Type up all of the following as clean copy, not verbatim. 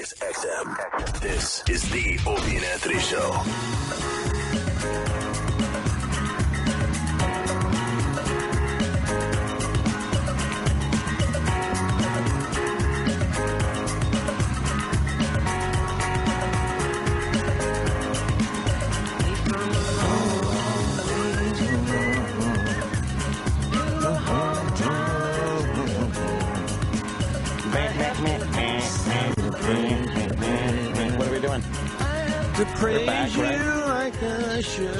Sirius XM. This is the Opie and Anthony Show. What are we doing? To praise back, you right? like I should.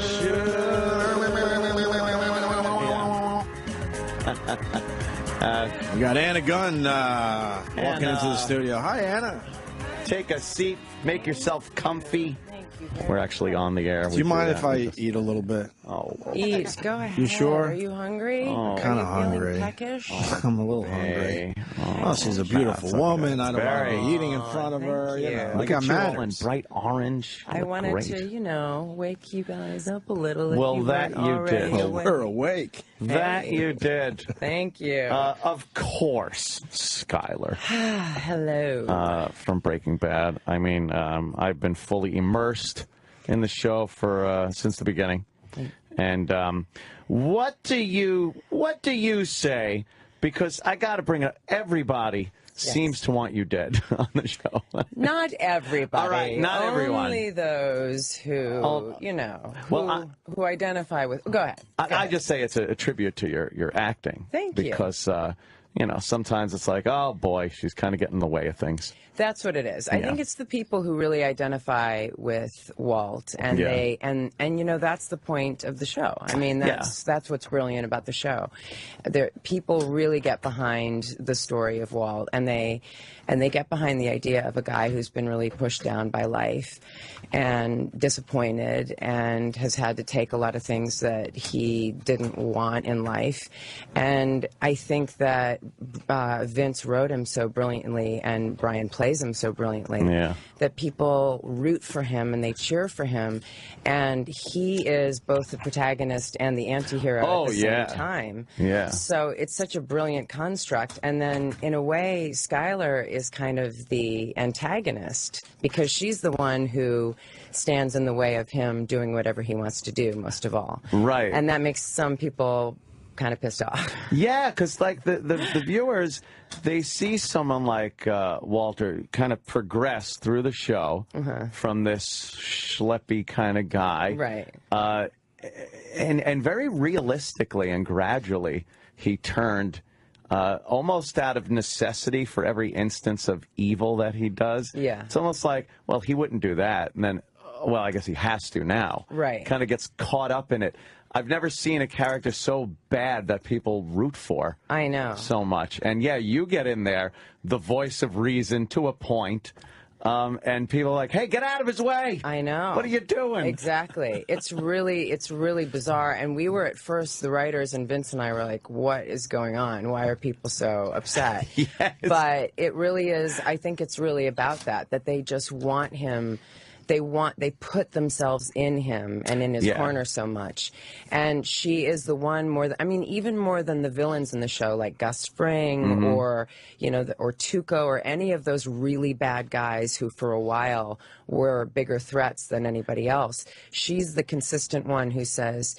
We got Anna Gunn walking into the studio. Hi, Anna. Take a seat. Make yourself comfy. Thank you. We're actually on the air. Do you mind if I eat a little bit? Oh, Eat. Go ahead. You sure? Are you hungry? Oh. Kind of Are you feeling hungry. peckish? I'm a little hungry. Oh, she's a beautiful that's woman. okay. I don't want to be eating in front of her. thank You you. know, Look like I at you all in manners. bright orange. I Look wanted great. to, wake you guys up a little. if Well, you that weren't you already did. Well, awake. we're awake. That you did. Thank you. Of course, Skyler. Hello. From Breaking Bad. I mean, I've been fully immersed in the show for since the beginning. And what do you say? Because I got to bring it up. Everybody seems to want you dead on the show. Not everybody. All right, not everyone. Only those who, who identify with. Go ahead. I just say it's a tribute to your acting. Thank you. Because sometimes it's like, oh boy, she's kind of getting in the way of things. That's what it is. I think it's the people who really identify with Walt, and that's the point of the show. I mean, that's what's brilliant about the show. People really get behind the story of Walt, and they get behind the idea of a guy who's been really pushed down by life and disappointed and has had to take a lot of things that he didn't want in life. And I think that Vince wrote him so brilliantly, and Brian plays him so brilliantly, that people root for him and they cheer for him. And he is both the protagonist and the anti-hero at the same time. Yeah. So it's such a brilliant construct. And then, in a way, Skyler is kind of the antagonist, because she's the one who stands in the way of him doing whatever he wants to do, most of all. Right. And that makes some people kind of pissed off. Yeah, because like the viewers, they see someone like Walter kind of progress through the show from this schleppy kind of guy. Right. And very realistically and gradually, he turned almost out of necessity for every instance of evil that he does. Yeah. It's almost like, well, he wouldn't do that. And then, well, I guess he has to now. Right. Kind of gets caught up in it. I've never seen a character so bad that people root for. I know. So much. And yeah, you get in there, the voice of reason to a point. And people are like, hey, get out of his way. I know. What are you doing? Exactly. It's really bizarre. And we were at first, the writers and Vince and I were like, what is going on? Why are people so upset? Yes. But it really is, I think it's really about that they just want him. They put themselves in him and in his corner so much. And she is the one even more than the villains in the show, like Gus Fring or Tuco or any of those really bad guys who for a while were bigger threats than anybody else. She's the consistent one who says,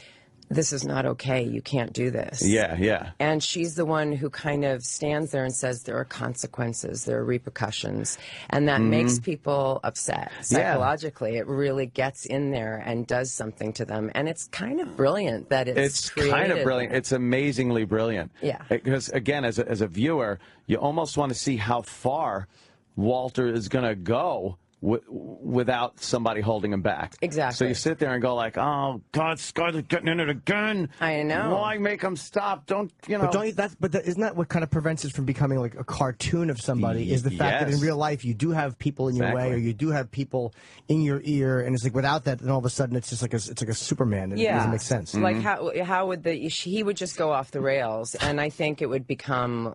this is not okay. You can't do this. Yeah, yeah. And she's the one who kind of stands there and says there are consequences, there are repercussions. And that makes people upset psychologically. Yeah. It really gets in there and does something to them. And it's kind of brilliant that it's kind of brilliant. There. It's amazingly brilliant. Yeah. Because, again, as a viewer, you almost want to see how far Walter is going to go without somebody holding him back. Exactly. So you sit there and go like, oh, God, Skyler's getting in it again. I know. Why make him stop? Don't, But isn't that what kind of prevents us from becoming like a cartoon of somebody, is the fact that in real life you do have people in your way, or you do have people in your ear, and it's like without that, then all of a sudden it's just like a Superman. It doesn't make sense. Like how would he would just go off the rails, and I think it would become,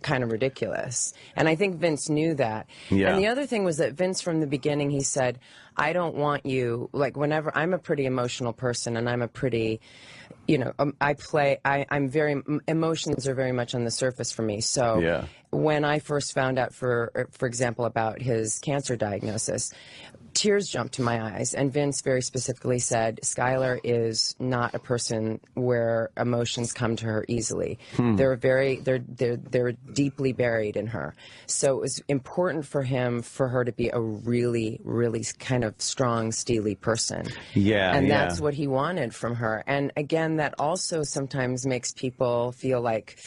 kind of ridiculous. And I think Vince knew that. Yeah. And the other thing was that Vince, from the beginning, he said, I don't want you, like, whenever I'm a pretty emotional person and I'm a pretty, you know, emotions are very much on the surface for me. So when I first found out, for example, about his cancer diagnosis, tears jumped to my eyes, and Vince very specifically said, Skylar is not a person where emotions come to her easily. They're deeply buried in her. So it was important for her to be a really, really kind of strong, steely person. And that's what he wanted from her. And again, that also sometimes makes people feel like,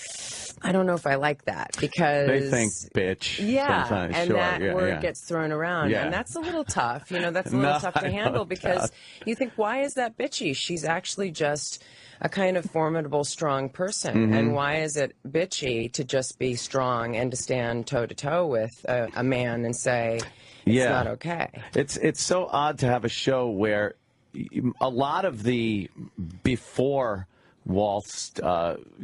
I don't know if I like that, because they think bitch. Sometimes. And that word gets thrown around, and that's a little tough. You know, that's a little tough to handle, because you think, why is that bitchy? She's actually just a kind of formidable, strong person. And why is it bitchy to just be strong and to stand toe to toe with a man and say it's not okay? It's so odd to have a show where a lot of the before Walt's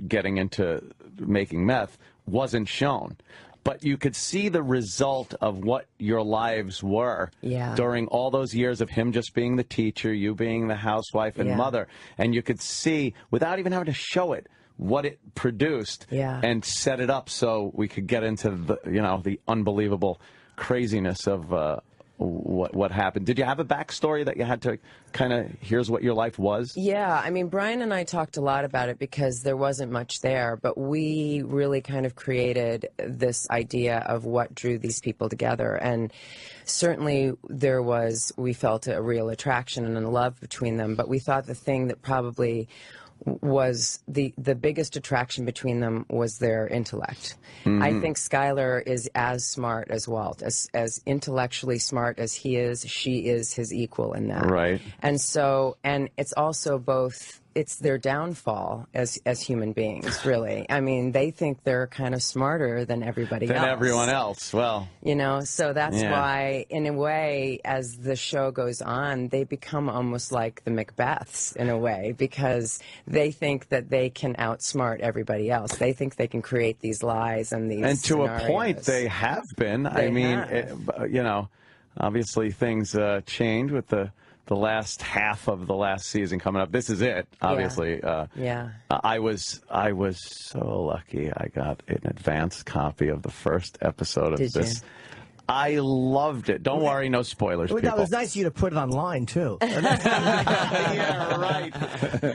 getting into making meth wasn't shown, but you could see the result of what your lives were during all those years of him just being the teacher, you being the housewife and mother, and you could see, without even having to show it, what it produced and set it up so we could get into the, you know, the unbelievable craziness of what happened. Did you have a backstory that you had to kind of, here's what your life was? Yeah, I mean, Brian and I talked a lot about it because there wasn't much there, but we really kind of created this idea of what drew these people together. And certainly we felt a real attraction and a love between them, but we thought the thing that probably was the biggest attraction between them was their intellect. I think Skylar is as smart as Walt, as intellectually smart as he is. She is his equal in that. Right. And so, and it's also both, it's their downfall as human beings, really. I mean, they think they're kind of smarter than everybody else. Than everyone else, well. You know, so that's why, in a way, as the show goes on, they become almost like the Macbeths, in a way, because they think that they can outsmart everybody else. They think they can create these lies and these scenarios. A point, they have been. You know, obviously things change with the last half of the last season coming up. This is it, obviously. I was so lucky. I got an advanced copy of the first episode of this. I loved it. Don't worry, no spoilers, people. It was nice of you to put it online, too. Yeah, right.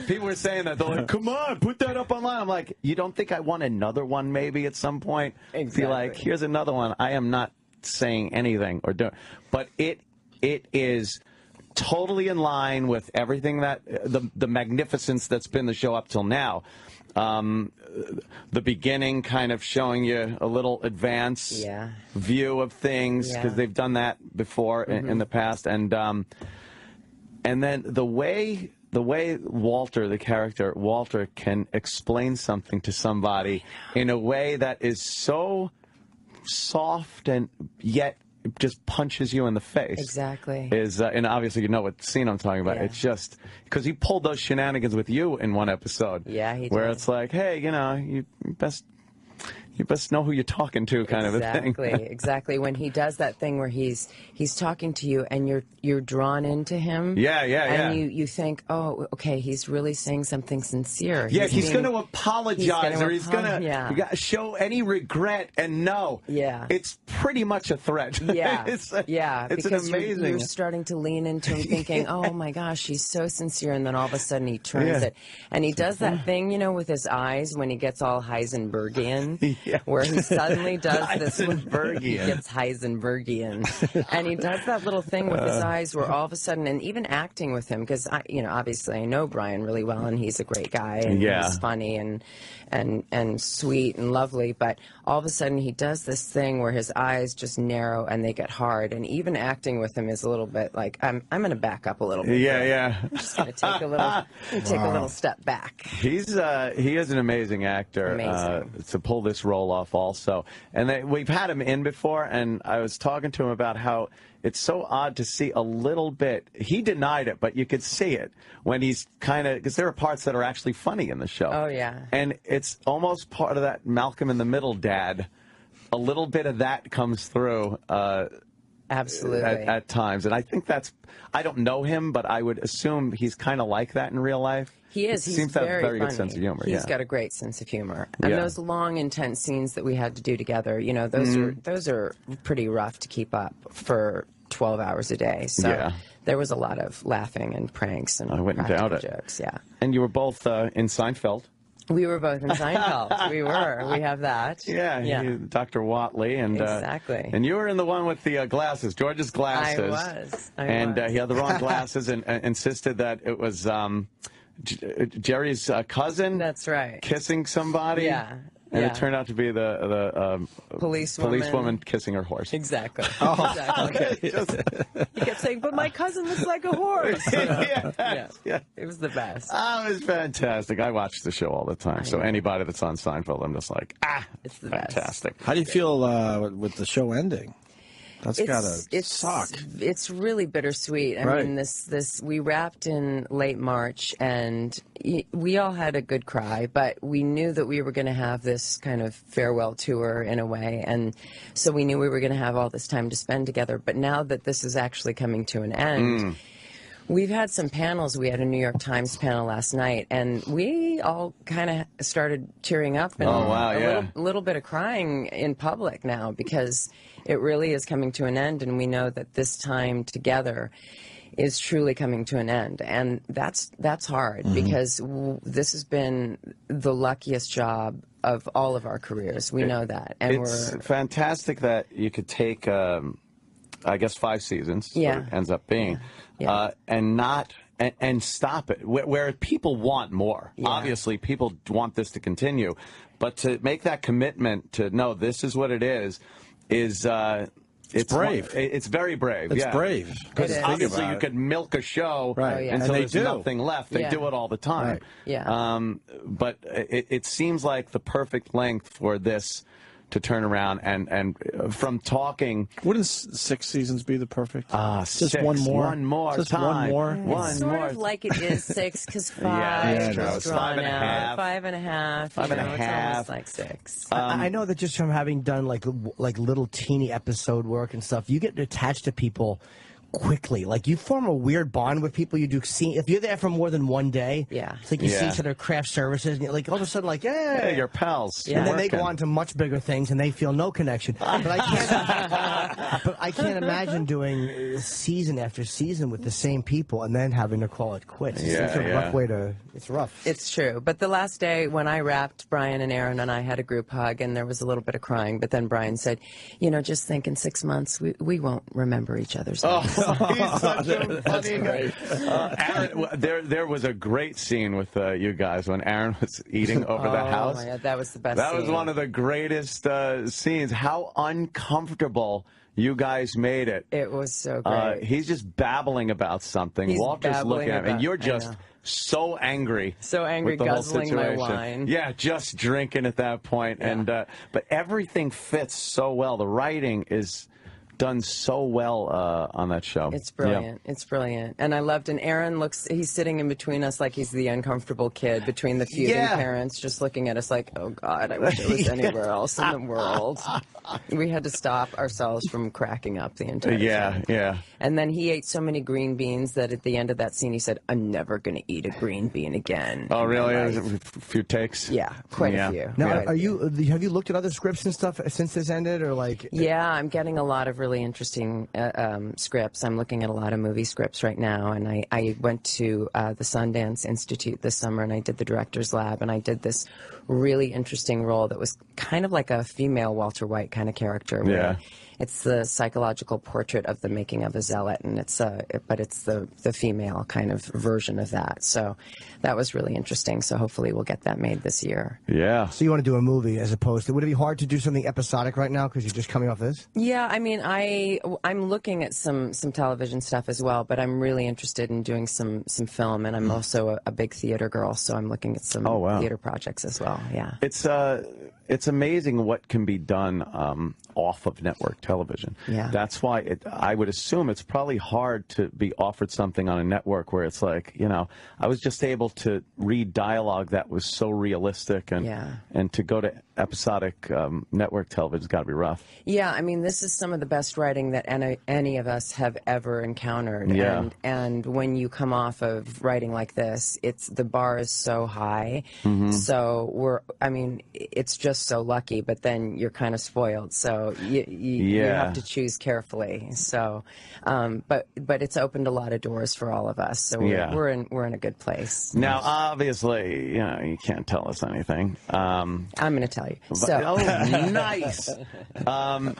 People were saying that. They're like, come on, put that up online. I'm like, you don't think I want another one maybe at some point? Exactly. Be like, here's another one. I am not saying anything or doing. But it is totally in line with everything that the magnificence that's been the show up till now. The beginning kind of showing you a little advance view of things, because they've done that before in the past, and then the way Walter, the character Walter, can explain something to somebody in a way that is so soft and yet just punches you in the face. Exactly. And obviously you know what scene I'm talking about. It's just because he pulled those shenanigans with you in one episode. Yeah, he did. Where it's like, hey, you know, you best know who you're talking to, kind of a thing. Exactly. When he does that thing where he's talking to you and you're drawn into him. And you think, oh, okay, he's really saying something sincere. He's going to apologize, or he's going to show any regret, and it's pretty much a threat. It's because amazing. You're starting to lean into him thinking, oh my gosh, he's so sincere, and then all of a sudden he turns it. And he does that thing, you know, with his eyes when he gets all Heisenbergian. Where he suddenly does this. He gets Heisenbergian. And he does that little thing with his eyes where all of a sudden, and even acting with him, because, you know, obviously I know Brian really well, and he's a great guy, and he's funny and sweet and lovely, but all of a sudden he does this thing where his eyes just narrow and they get hard, and even acting with him is a little bit like, I'm going to back up a little bit. I'm just going to take a little step back. He is an amazing actor. To pull this role off also. And we've had him in before, and I was talking to him about how it's so odd to see a little bit. He denied it, but you could see it when he's kind of, because there are parts that are actually funny in the show. Oh, yeah. And it's almost part of that Malcolm in the Middle dad. A little bit of that comes through. Absolutely. At times. And I think I don't know him, but I would assume he's kind of like that in real life. He is. He seems to have a very funny. good sense of humor. He's got a great sense of humor. And Yeah. those long, intense scenes that we had to do together, you know, those are pretty rough to keep up for 12 hours a day. So there was a lot of laughing and pranks and practical jokes. Yeah. And you were both in Seinfeld. We were both in Seinfeld. We were. We have that. Yeah. Dr. Watley. And, exactly. And you were in the one with the glasses, George's glasses. I was. He had the wrong glasses and insisted that it was Jerry's cousin. That's right. Kissing somebody. Yeah. And it turned out to be the policewoman kissing her horse. Exactly. Exactly. He kept saying, "But my cousin looks like a horse." Yeah. It was the best. Oh, it was fantastic. I watch the show all the time. So anybody that's on Seinfeld, I'm just like, it's the fantastic. How do you feel with the show ending? That's gotta suck. It's really bittersweet. I mean, we wrapped in late March, and we all had a good cry, but we knew that we were going to have this kind of farewell tour in a way, and so we knew we were going to have all this time to spend together. But now that this is actually coming to an end, we've had some panels. We had a New York Times panel last night, and we all kind of started tearing up and a little bit of crying in public now, because it really is coming to an end, and we know that this time together is truly coming to an end. And that's hard, because this has been the luckiest job of all of our careers. We know that. And it's fantastic that you could take, I guess, 5 seasons, what it ends up being, and not... And stop it, where people want more. Obviously, people want this to continue. But to make that commitment to, no, this is what it is it's brave. It's very brave. It's brave. Because obviously you could milk a show until there's nothing left. They do it all the time. But it seems like the perfect length for this to turn around, and from talking... Wouldn't 6 seasons be the perfect? Just one more. One more just time. One more. It's sort of like it is 6, because 5 is drawn out. 5.5. 5.5. It's almost like 6. I know that just from having done like little teeny episode work and stuff, you get attached to people quickly. Like, you form a weird bond with people you do see. If you're there for more than one day, it's like you see each other craft services, and you're like, all of a sudden, like, hey, you're pals. And then they go on to much bigger things, and they feel no connection. But I can't imagine doing season after season with the same people and then having to call it quits. It's a rough way to... It's rough. It's true. But the last day when I wrapped, Brian and Aaron and I had a group hug, and there was a little bit of crying, but then Brian said, you know, just think in 6 months, we won't remember each other's names. He's such a funny guy. Aaron, there was a great scene with you guys when Aaron was eating over the house. My God, that was the best That scene. was one of the greatest scenes. How uncomfortable you guys made it. It was so great. He's just babbling about something. Walter's looking at him, and you're just so angry. So angry, with the whole guzzling my situation. wine. Yeah, just drinking at that point. And but everything fits so well. The writing is done so well on that show. It's brilliant. It's brilliant. And I loved, and Aaron he's sitting in between us like he's the uncomfortable kid between the feuding parents, just looking at us like, oh God, I wish it was anywhere else in the world. We had to stop ourselves from cracking up the entire time. And then he ate so many green beans that at the end of that scene he said, I'm never going to eat a green bean again. Oh, really? A few takes? Yeah, quite a few. Now, have you looked at other scripts and stuff since this ended, or like? Yeah, I'm getting a lot of really interesting scripts. I'm looking at a lot of movie scripts right now, and I went to the Sundance Institute this summer, and I did the Director's Lab, and I did this really interesting role that was kind of like a female Walter White kind of character. Where it's the psychological portrait of the making of a zealot, and but it's the female kind of version of that. So that was really interesting. So hopefully we'll get that made this year. Yeah. So you want to do a movie as opposed to? Would it be hard to do something episodic right now because you're just coming off this? Yeah, I mean, I'm looking at some television stuff as well, but I'm really interested in doing some film, and I'm also a big theater girl, so I'm looking at some theater projects as well. Yeah. It's amazing what can be done off of network television. Yeah. That's why I would assume it's probably hard to be offered something on a network where it's like, you know, I was just able to read dialogue that was so realistic, and to go to episodic network television's got to be rough. Yeah, I mean, this is some of the best writing that any of us have ever encountered. Yeah. And when you come off of writing like this, the bar is so high. So it's just so lucky, but then you're kind of spoiled. So you have to choose carefully. So, but it's opened a lot of doors for all of us. So we're in a good place. Now, obviously, you can't tell us anything. I'm going to tell you. So, nice. All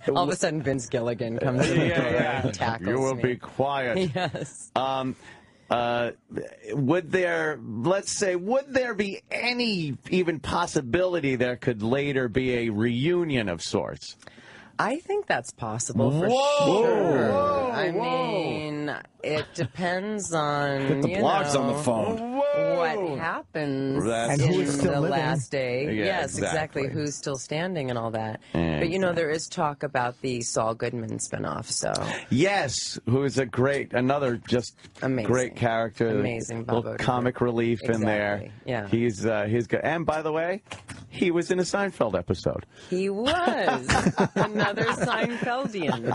of a sudden, Vince Gilligan comes in the door and tackles me. You will be quiet. Yes. Would there be any even possibility there could later be a reunion of sorts? I think that's possible for sure. Whoa. I mean, it depends on Get the blogs on the phone. What happens in the last day. Yeah, yes, exactly. Who's still standing and all that. Exactly. But there is talk about the Saul Goodman spinoff. So yes, who is another just amazing, great character, amazing, little comic relief in there. Yeah, he's good. And by the way, he was in a Seinfeld episode. He was another Seinfeldian.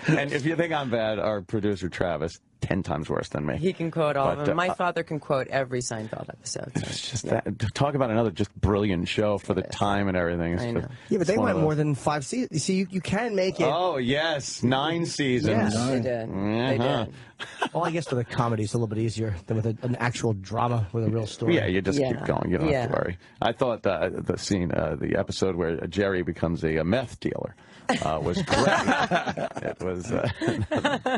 And if you think I'm bad, our producer Travis, 10 times worse than me. He can quote all of them. My father can quote every Seinfeld episode. So. It's just that. Talk about another just brilliant show for the time and everything. I know. Yeah, but they went more than 5 seasons. You see, you can make it. Oh, yes. 9 seasons. Yeah. They did. They did. Well, I guess with a comedy, it's a little bit easier than with an actual drama with a real story. Yeah, you just keep going. You don't have to worry. I thought the scene, the episode where Jerry becomes a meth dealer was great. It was.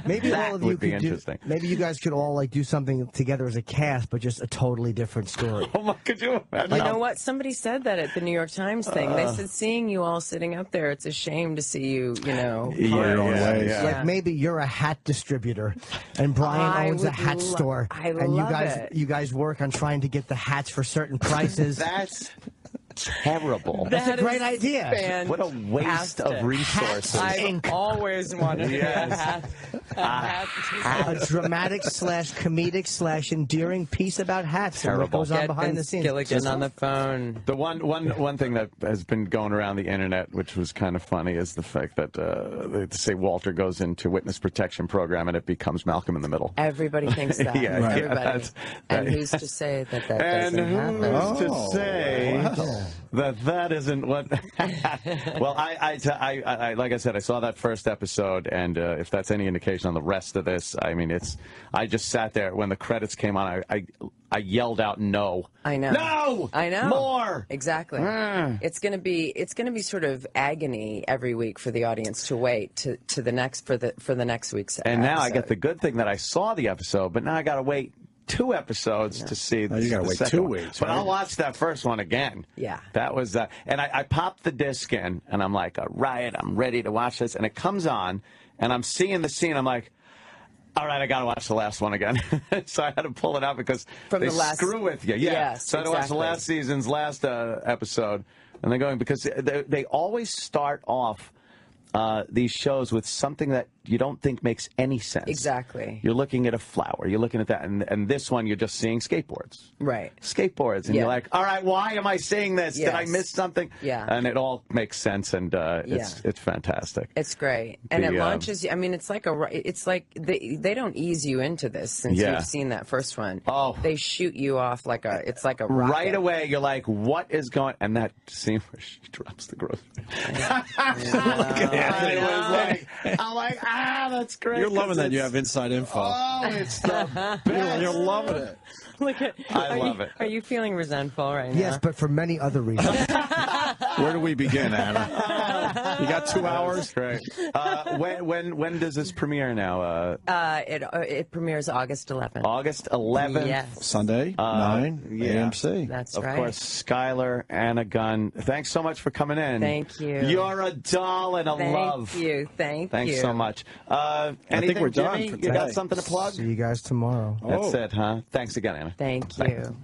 Maybe all of you would be could interesting. Maybe you guys could all do something together as a cast, but just a totally different story. Oh my! Could you imagine? You know what? Somebody said that at the New York Times thing. They said, seeing you all sitting up there, it's a shame to see you, Like maybe you're a hat distributor, and Brian owns a hat store, and you guys work on trying to get the hats for certain prices. That's terrible. That's a great idea. What a waste of resources. I've always wanted to Yes. A dramatic / comedic / endearing piece about hats and what goes on behind the scenes. Gilligan on the phone. The one thing that has been going around the internet, which was kind of funny, is the fact that they say Walter goes into witness protection program and it becomes Malcolm in the Middle. Everybody thinks that. Everybody. And who's to say that doesn't happen? And who's to say that isn't what? Well, I like I said, I saw that first episode, and if that's any indication on the rest of this, I mean, I just sat there when the credits came on. I yelled out no. I know. No. I know. More. Exactly. It's gonna be sort of agony every week for the audience to wait to the next for the next week's. And now episode. I get the good thing that I saw the episode, but now I got to wait 2 episodes to see. You got to wait 2 weeks. But I'll watch that first one again. Yeah. That was and I popped the disc in, and I'm like, all right, I'm ready to watch this, and it comes on, and I'm seeing the scene. I'm like, all right, I got to watch the last one again. So I had to pull it out because they screw with you. Yeah. Yes, so I had to watch the last season's last episode, and they're going because they always start off these shows with something that you don't think makes any sense. Exactly. You're looking at a flower. You're looking at that. And this one, you're just seeing skateboards. Right. Skateboards. And you're like, all right, why am I seeing this? Yes. Did I miss something? Yeah. And it all makes sense. And it's fantastic. It's great. And it launches you. I mean, it's like they don't ease you into this since you've seen that first one. Oh. They shoot you off like a rocket. Right away, you're like, what is going? And that scene where she drops the grocery. I'm like, that's great. You're loving that you have inside info. Oh, it's the best. You're loving it. I love it. Are you feeling resentful right now? Yes, but for many other reasons. Where do we begin, Anna? You got 2 hours? Great. When does this premiere now? It premieres August 11th. August 11th. Yes. Sunday, 9 AMC. That's of right. Of course, Skylar, Anna Gunn. Thanks so much for coming in. Thank you. You're a doll and a love. Thank you. Thanks so much. I think we're done Jimmy? for You today. got something to plug? See you guys tomorrow. That's it, huh? Thanks again, Anna. Thank you.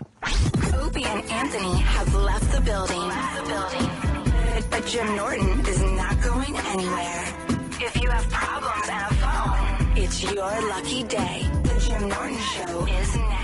Opie and Anthony have left the building. But Jim Norton is not going anywhere. If you have problems and a phone, it's your lucky day. The Jim Norton Show is next.